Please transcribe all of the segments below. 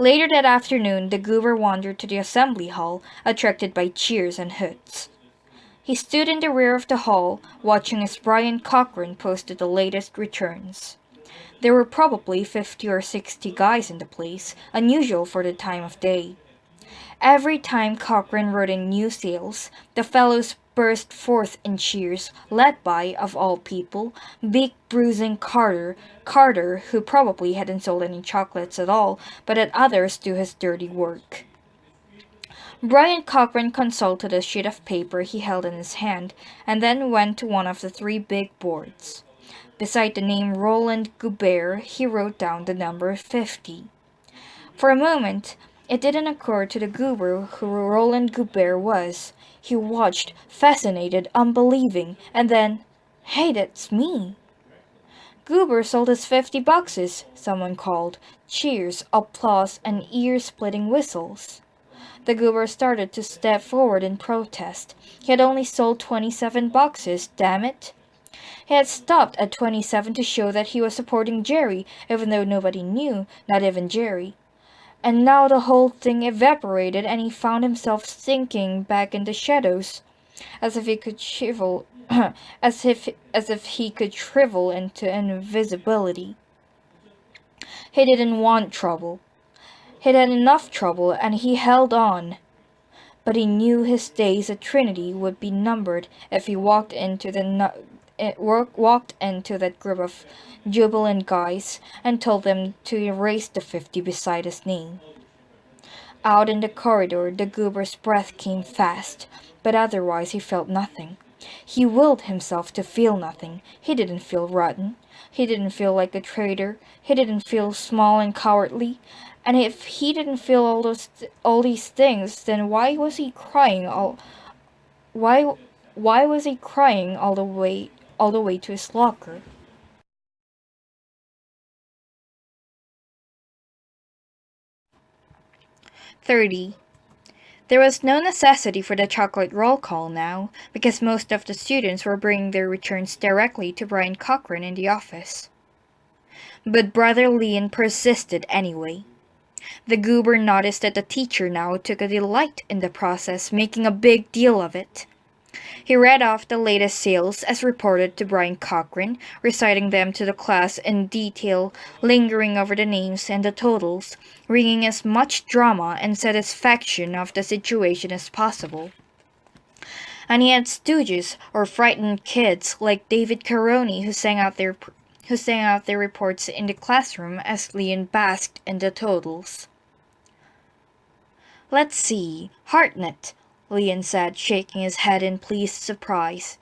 Later that afternoon, the Goober wandered to the assembly hall, attracted by cheers and hoots. He stood in the rear of the hall, watching as Brian Cochran posted the latest returns. There were probably 50 or 60 guys in the place, unusual for the time of day. Every time Cochran wrote in new sales, the fellows burst forth in cheers, led by, of all people, big bruising Carter, who probably hadn't sold any chocolates at all, but had others do his dirty work. Brian Cochran consulted a sheet of paper he held in his hand, and then went to one of the three big boards. Beside the name Roland Goubert, he wrote down the number 50. For a moment, it didn't occur to the Goober who Roland Goubert was. He watched, fascinated, unbelieving, and then, "Hey, that's me!" "Goober sold his 50 boxes," someone called. Cheers, applause, and ear-splitting whistles. The Goober started to step forward in protest. He had only sold 27 boxes, damn it. He had stopped at 27 to show that he was supporting Jerry, even though nobody knew, not even Jerry. And now the whole thing evaporated and he found himself sinking back in the shadows, as if he could shrivel as if he could shrivel into invisibility. He didn't want trouble. He'd had enough trouble and he held on. But he knew his days at Trinity would be numbered if he walked into that group of jubilant guys and told them to erase the 50 beside his name. Out in the corridor, the Goober's breath came fast, but otherwise he felt nothing. He willed himself to feel nothing. He didn't feel rotten. He didn't feel like a traitor. He didn't feel small and cowardly. And if he didn't feel all these things, then why was he crying why was he crying all the way to his locker? "30. There was no necessity for the chocolate roll call now, because most of the students were bringing their returns directly to Brian Cochran in the office. But Brother Leon persisted anyway. The Goober noticed that the teacher now took a delight in the process, making a big deal of it. He read off the latest sales as reported to Brian Cochran, reciting them to the class in detail, lingering over the names and the totals, wringing as much drama and satisfaction of the situation as possible. And he had stooges or frightened kids like David Caroni who sang out their reports in the classroom as Leon basked in the totals. "Let's see, Hartnett," Leon said, shaking his head in pleased surprise.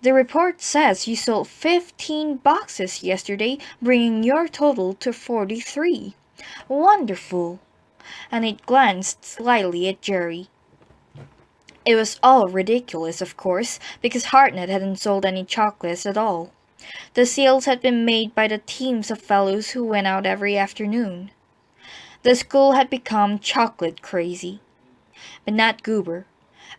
"The report says you sold 15 boxes yesterday, bringing your total to 43. Wonderful!" And it glanced slyly at Jerry. It was all ridiculous, of course, because Hartnett hadn't sold any chocolates at all. The sales had been made by the teams of fellows who went out every afternoon. The school had become chocolate crazy. But not Goober.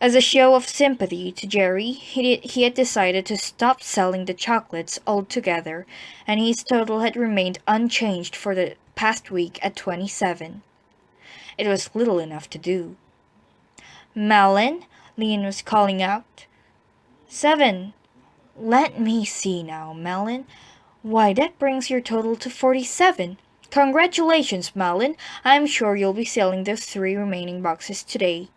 As a show of sympathy to Jerry, he had decided to stop selling the chocolates altogether, and his total had remained unchanged for the past week at 27. It was little enough to do. "Melon," Leon was calling out. 7. "Let me see now, Melon. Why, that brings your total to 47. Congratulations, Melon. I'm sure you'll be selling those 3 remaining boxes today."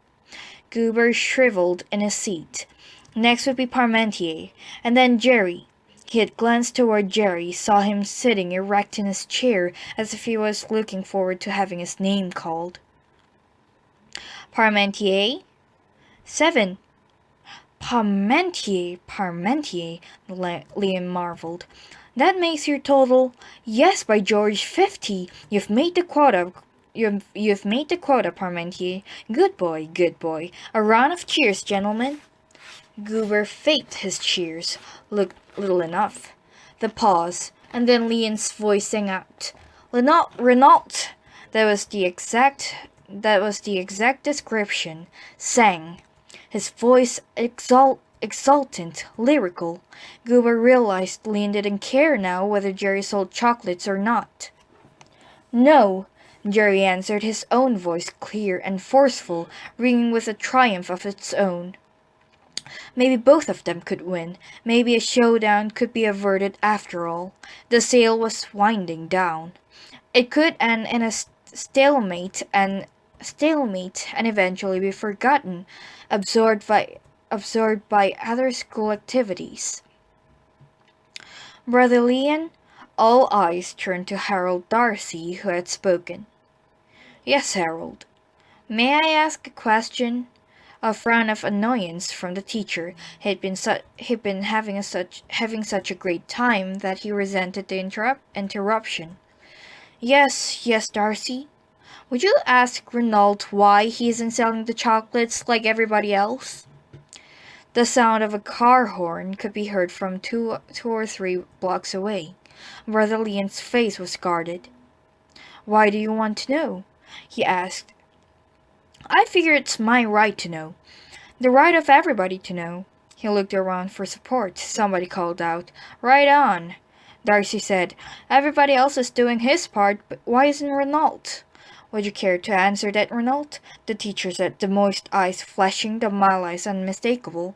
Goober shriveled in his seat. Next would be Parmentier, and then Jerry. He had glanced toward Jerry, saw him sitting erect in his chair as if he was looking forward to having his name called. "Parmentier?" 7. Parmentier, Liam marveled. "That makes your total, yes, by George, 50. You've made the quota, Parmentier. Good boy. A round of cheers, gentlemen." Goober faked his cheers, looked little enough. The pause, and then Leon's voice sang out, "Renault!" That was the exact description. Sang. His voice exultant, lyrical. Goober realized Leon didn't care now whether Jerry sold chocolates or not. No, Jerry answered, his own voice clear and forceful, ringing with a triumph of its own. Maybe both of them could win. Maybe a showdown could be averted after all. The sail was winding down. It could end in a stalemate and eventually be forgotten, absorbed by other school activities. Brother Leon, all eyes turned to Harold Darcy, who had spoken. Yes, Harold. May I ask a question? A frown of annoyance from the teacher. He'd been having such a great time that he resented the interruption. Yes, Darcy. Would you ask Renault why he isn't selling the chocolates like everybody else? The sound of a car horn could be heard from two or three blocks away. Brother Leon's face was guarded. Why do you want to know? He asked. I figure it's my right to know. The right of everybody to know. He looked around for support. Somebody called out, Right on. Darcy said, Everybody else is doing his part, but why isn't Renault? Would you care to answer that, Renault? The teacher said, the moist eyes flashing, the mild eyes unmistakable.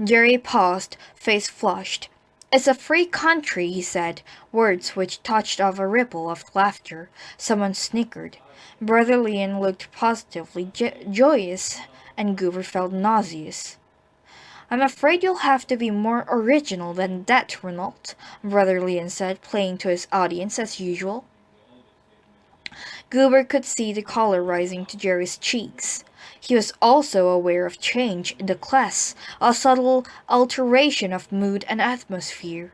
Jerry paused, face flushed. It's a free country, he said, words which touched off a ripple of laughter. Someone snickered. Brother Leon looked positively joyous, and Goober felt nauseous. I'm afraid you'll have to be more original than that, Renault, Brother Leon said, playing to his audience as usual. Goober could see the color rising to Jerry's cheeks. He was also aware of change in the class, a subtle alteration of mood and atmosphere.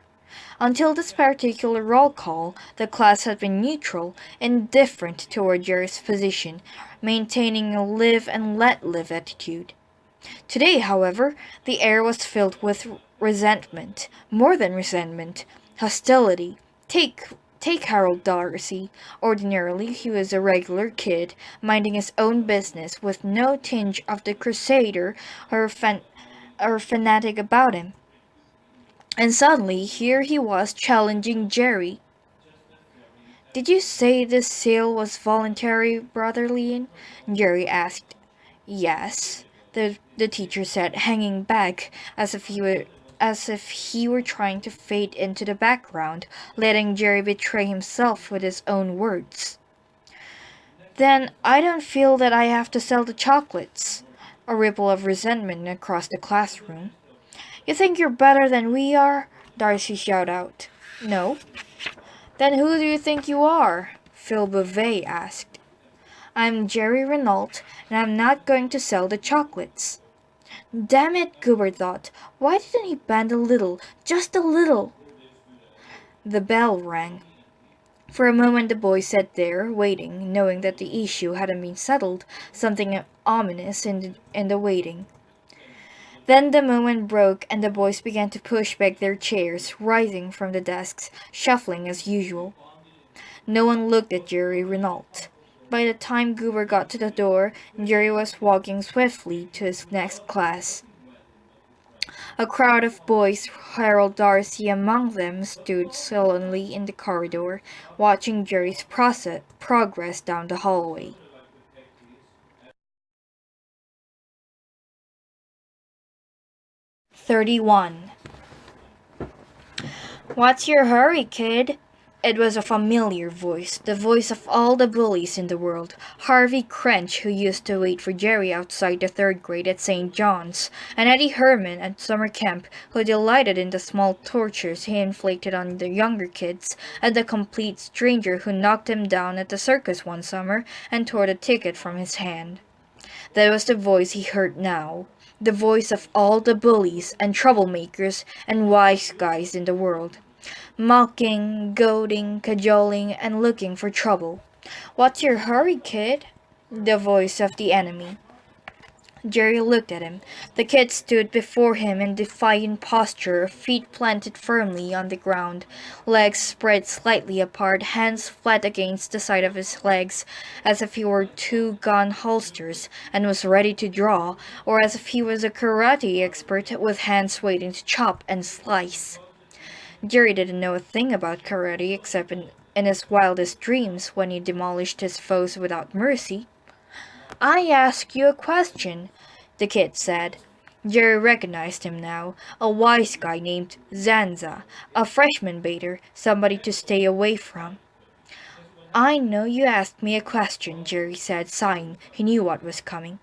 Until this particular roll call, the class had been neutral, indifferent toward Jerry's position, maintaining a live and let live attitude. Today, however, the air was filled with resentment, more than resentment, hostility. Take Harold Darcy. Ordinarily, he was a regular kid, minding his own business, with no tinge of the crusader or fanatic about him. And suddenly, here he was challenging Jerry. Did you say this sale was voluntary, Brother Leon? Jerry asked. Yes, the teacher said, hanging back as if he were trying to fade into the background, letting Jerry betray himself with his own words. Then I don't feel that I have to sell the chocolates. A ripple of resentment across the classroom. You think you're better than we are? Darcy shouted out. No. Then who do you think you are? Phil Beauvais asked. I'm Jerry Renault, and I'm not going to sell the chocolates. Damn it, Goober thought. Why didn't he bend a little? Just a little. The bell rang. For a moment the boy sat there, waiting, knowing that the issue hadn't been settled, something ominous in the waiting. Then the moment broke, and the boys began to push back their chairs, rising from the desks, shuffling as usual. No one looked at Jerry Renault. By the time Goober got to the door, Jerry was walking swiftly to his next class. A crowd of boys, Harold Darcy among them, stood sullenly in the corridor, watching Jerry's progress down the hallway. "31. What's your hurry, kid?" It was a familiar voice, the voice of all the bullies in the world. Harvey Crench, who used to wait for Jerry outside the third grade at St. John's, and Eddie Herman at summer camp, who delighted in the small tortures he inflicted on the younger kids, and the complete stranger who knocked him down at the circus one summer and tore the ticket from his hand. That was the voice he heard now. The voice of all the bullies and troublemakers and wise guys in the world. Mocking, goading, cajoling, and looking for trouble. What's your hurry, kid? The voice of the enemy. Jerry looked at him. The kid stood before him in defiant posture, feet planted firmly on the ground, legs spread slightly apart, hands flat against the side of his legs, as if he were two gun holsters and was ready to draw, or as if he was a karate expert with hands waiting to chop and slice. Jerry didn't know a thing about karate in his wildest dreams when he demolished his foes without mercy. "I ask you a question," the kid said. Jerry recognized him now, a wise guy named Zanza, a freshman baiter, somebody to stay away from. "I know you asked me a question," Jerry said, sighing. He knew what was coming.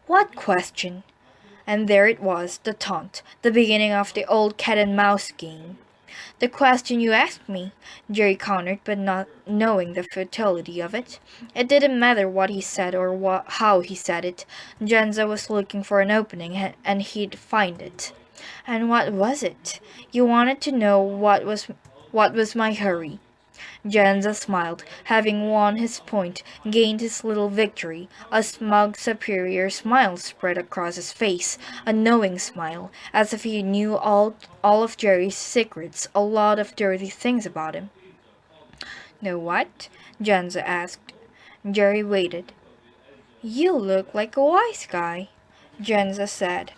"What question?" And there it was, the taunt, the beginning of the old cat and mouse game. "The question you asked me," Jerry countered, but not knowing the futility of it. It didn't matter what he said or how he said it. Jenza was looking for an opening, and he'd find it. And what was it? You wanted to know what was my hurry. Jenza smiled, having won his point, gained his little victory. A smug, superior smile spread across his face, a knowing smile, as if he knew all of Jerry's secrets, a lot of dirty things about him. "Know what?" Jenza asked. Jerry waited. "You look like a wise guy," Jenza said.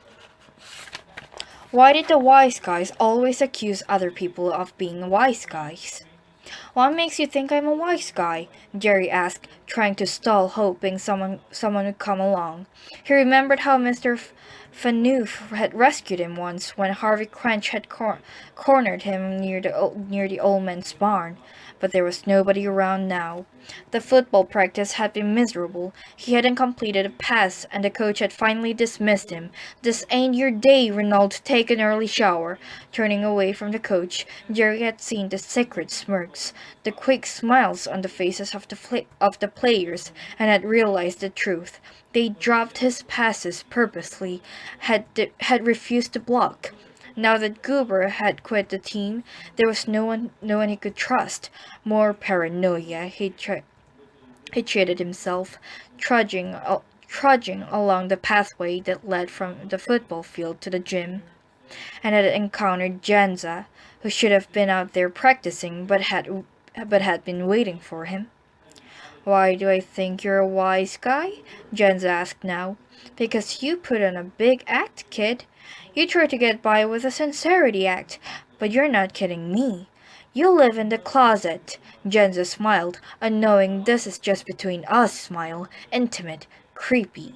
Why did the wise guys always accuse other people of being wise guys? "What makes you think I'm a wise guy?" Jerry asked, trying to stall, hoping someone would come along. He remembered how Mr. Fanoof had rescued him once when Harvey Crench had cornered him near the old man's barn. But there was nobody around now. The football practice had been miserable. He hadn't completed a pass, and the coach had finally dismissed him. "This ain't your day, Renault. Take an early shower." Turning away from the coach, Jerry had seen the secret smirks, the quick smiles on the faces of the players, and had realized the truth. They dropped his passes purposely, had refused to block. Now that Goober had quit the team, there was no one he could trust. More paranoia, he treated himself, trudging along the pathway that led from the football field to the gym, and had encountered Jenza, who should have been out there practicing, but had been waiting for him. "Why do I think you're a wise guy?" Jenza asked now. "Because you put on a big act, kid. You try to get by with a sincerity act, but you're not kidding me. You live in the closet." Jenza smiled, a knowing "this is just between us" smile, intimate, creepy.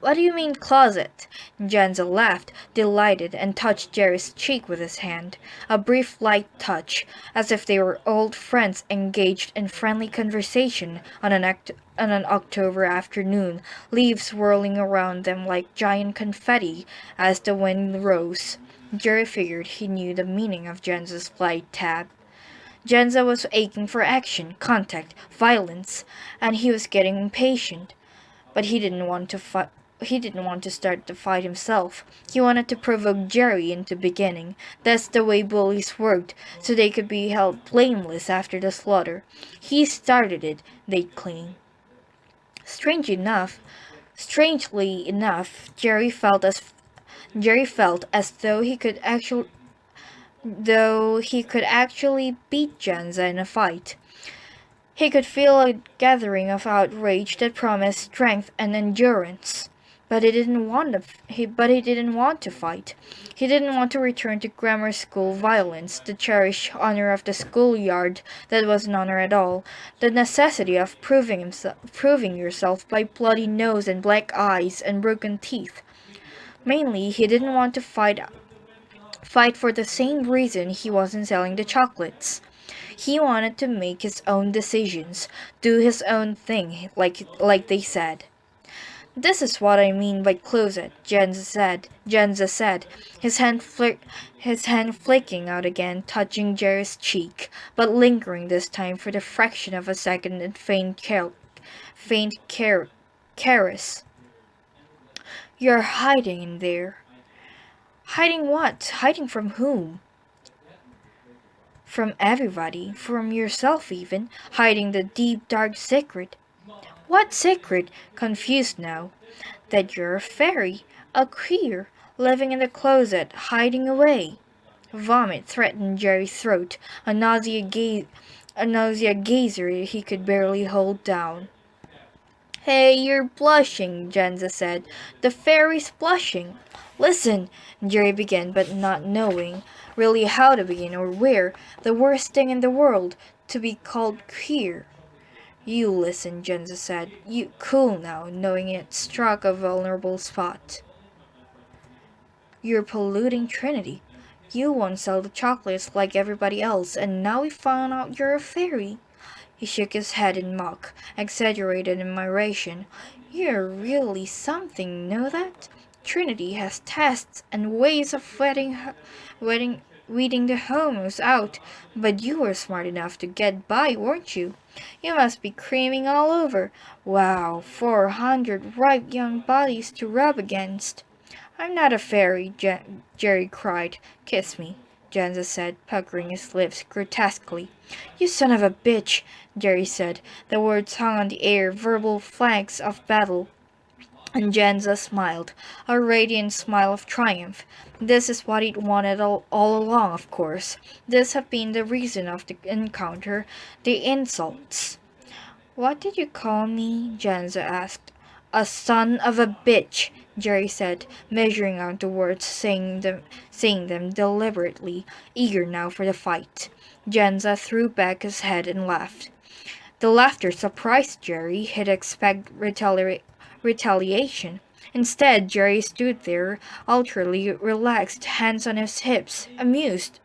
"What do you mean, closet?" Jenza laughed, delighted, and touched Jerry's cheek with his hand. A brief light touch, as if they were old friends engaged in friendly conversation on an October afternoon, leaves whirling around them like giant confetti as the wind rose. Jerry figured he knew the meaning of Jenza's light tap. Jenza was aching for action, contact, violence, and he was getting impatient. But he didn't want to fight. He didn't want to start the fight himself. He wanted to provoke Jerry into beginning. That's the way bullies worked, so they could be held blameless after the slaughter. He started it, they'd claim. Strangely enough, Jerry felt as though he could actually beat Jenza in a fight. He could feel a gathering of outrage that promised strength and endurance. But he didn't want to fight. He didn't want to return to grammar school violence, the cherished honor of the schoolyard that wasn't honor at all, the necessity of proving yourself by bloody nose and black eyes and broken teeth. Mainly, he didn't want to fight for the same reason he wasn't selling the chocolates. He wanted to make his own decisions, do his own thing, like they said. "This is what I mean by closet," Jenza said, his hand flicking out again, touching Jerry's cheek, but lingering this time for the fraction of a second in faint caress. "You're hiding in there." "Hiding what? Hiding from whom?" "From everybody, from yourself even, hiding the deep, dark secret." "What secret?" Confused now. "That you're a fairy, a queer, living in the closet, hiding away." Vomit threatened Jerry's throat, a nausea geyser he could barely hold down. Hey, you're blushing, Jenza said. The fairy's blushing. Listen, Jerry began, but not knowing really how to begin or where. The worst thing in the world, to be called queer. You listen, Jenza said. You cool now, knowing it struck a vulnerable spot. You're polluting Trinity. You won't sell the chocolates like everybody else, and now we found out you're a fairy. He shook his head in mock, exaggerated admiration. You're really something, know that? Trinity has tests and ways of weeding the homos out, but you were smart enough to get by, weren't you? You must be creaming all over. Wow, 400 ripe young bodies to rub against. I'm not a fairy, Jerry cried. Kiss me, Janza said, puckering his lips grotesquely. You son of a bitch, Jerry said. The words hung on the air, verbal flanks of battle. And Janza smiled, a radiant smile of triumph. This is what he'd wanted all along, of course. This had been the reason of the encounter, the insults. What did you call me? Janza asked. A son of a bitch, Jerry said, measuring out the words, saying them deliberately, eager now for the fight. Janza threw back his head and laughed. The laughter surprised Jerry. He'd expect retaliation. Instead, Jerry stood there, utterly relaxed, hands on his hips, amused.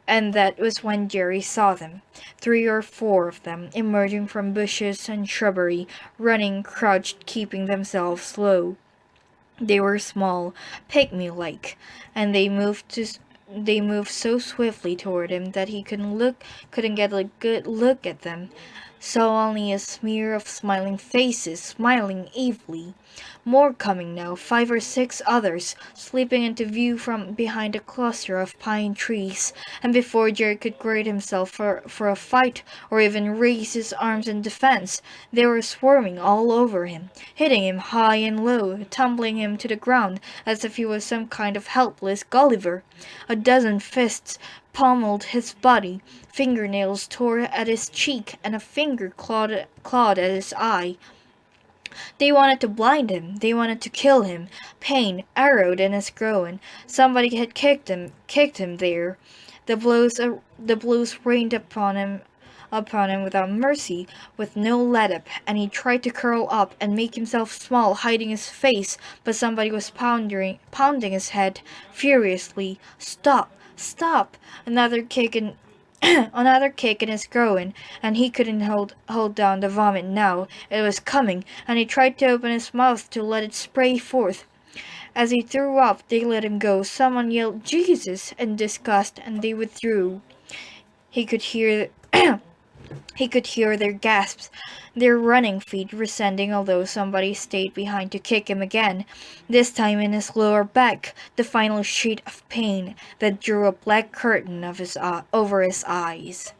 And that was when Jerry saw them, 3 or 4 of them, emerging from bushes and shrubbery, running, crouched, keeping themselves low. They were small, pygmy-like, and they moved so swiftly toward him that he couldn't get a good look at them. Saw only a smear of smiling faces, smiling evilly. More coming now, 5 or 6 others, slipping into view from behind a cluster of pine trees, and before Jerry could gird himself for a fight, or even raise his arms in defense, they were swarming all over him, hitting him high and low, tumbling him to the ground as if he was some kind of helpless Gulliver. A dozen fists pommeled his body, fingernails tore at his cheek, and a finger clawed at his eye. They wanted to blind him. They wanted to kill him. Pain arrowed in his groin. Somebody had kicked him there. The blows rained upon him without mercy, with no let-up, and he tried to curl up and make himself small, hiding his face, but somebody was pounding his head furiously. Stop! Stop! Another kick in his groin, and he couldn't hold down the vomit now. It was coming, and he tried to open his mouth to let it spray forth. As he threw up, they let him go. Someone yelled "Jesus!" in disgust, and they withdrew. He could hear their gasps, their running feet rescinding, although somebody stayed behind to kick him again, this time in his lower back, the final sheet of pain that drew a black curtain over his eyes.